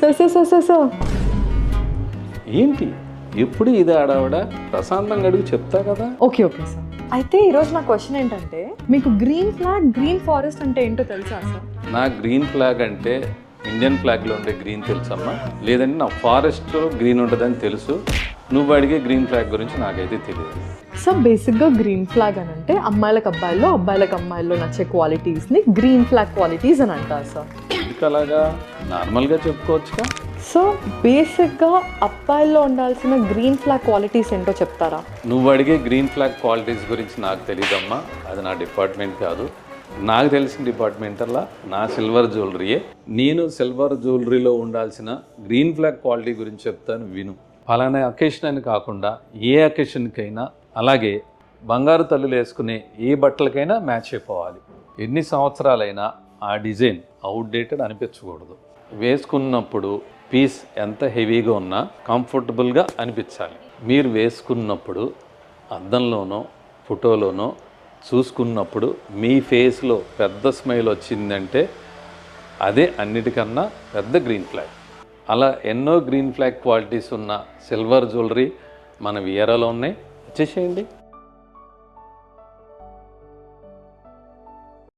So ఏంటి ఎప్పుడు ఇది ఆడవిడ ప్రశాంతంగా అడుగు చెప్తా కదా. Okay sir. అయితే ఈరోజు నా క్వశ్చన్ ఏంటంటే, మీకు గ్రీన్ ఫ్లాగ్ గ్రీన్ ఫారెస్ట్ అంటే ఏంటో తెలుసా సార్? నా గ్రీన్ ఫ్లాగ్ అంటే ఇండియన్ ఫ్లాగ్లో ఉండే గ్రీన్ తెలుసమ్మా, లేదంటే నా ఫారెస్ట్లో గ్రీన్ ఉంటుందని తెలుసు. నువ్వు అడిగే గ్రీన్ ఫ్లాగ్ గురించి నాకైతే తెలియదు. సార్ బేసిక్గా గ్రీన్ ఫ్లాగ్ అని అంటే అమ్మాయిలకు అబ్బాయిల్లో, అబ్బాయిలకు అమ్మాయిల్లో నచ్చే క్వాలిటీస్ని గ్రీన్ ఫ్లాగ్ క్వాలిటీస్ అని అంటారు సార్. ఇది అలాగా నార్మల్గా చెప్పుకోవచ్చుగా. సో బేసిక్గా అబ్బాయిల్లో ఉండాల్సిన గ్రీన్ ఫ్లాగ్ క్వాలిటీస్ ఏంటో చెప్తారా? నువ్వు అడిగే గ్రీన్ ఫ్లాగ్ క్వాలిటీస్ గురించి నాకు తెలియదమ్మా, అది నా డిపార్ట్మెంట్ కాదు. నాకు తెలిసిన డిపార్ట్మెంట్ అలా నా సిల్వర్ జ్యువెలరీయే. నేను సిల్వర్ జ్యువెలరీలో ఉండాల్సిన గ్రీన్ ఫ్లాగ్ క్వాలిటీ గురించి చెప్తాను విను. ఫలానా అకేషన్ అని కాకుండా ఏ అకేషన్కైనా, అలాగే బంగారు తల్లులు వేసుకునే ఏ బట్టలకైనా మ్యాచ్ అయిపోవాలి. ఎన్ని సంవత్సరాలైనా ఆ డిజైన్ అవుట్డేటెడ్ అనిపించకూడదు. వేసుకున్నప్పుడు పీస్ ఎంత హెవీగా ఉన్నా కంఫర్టబుల్గా అనిపించాలి. మీరు వేసుకున్నప్పుడు అద్దంలోనో ఫోటోలోనో చూసుకున్నప్పుడు మీ ఫేస్లో పెద్ద స్మైల్ వచ్చిందంటే అదే అన్నిటికన్నా పెద్ద గ్రీన్ ఫ్లాగ్. అలా ఎన్నో గ్రీన్ ఫ్లాగ్ క్వాలిటీస్ ఉన్న సిల్వర్ జ్యువెలరీ మన వియరాలో ఉన్నాయి. వచ్చేసేయండి.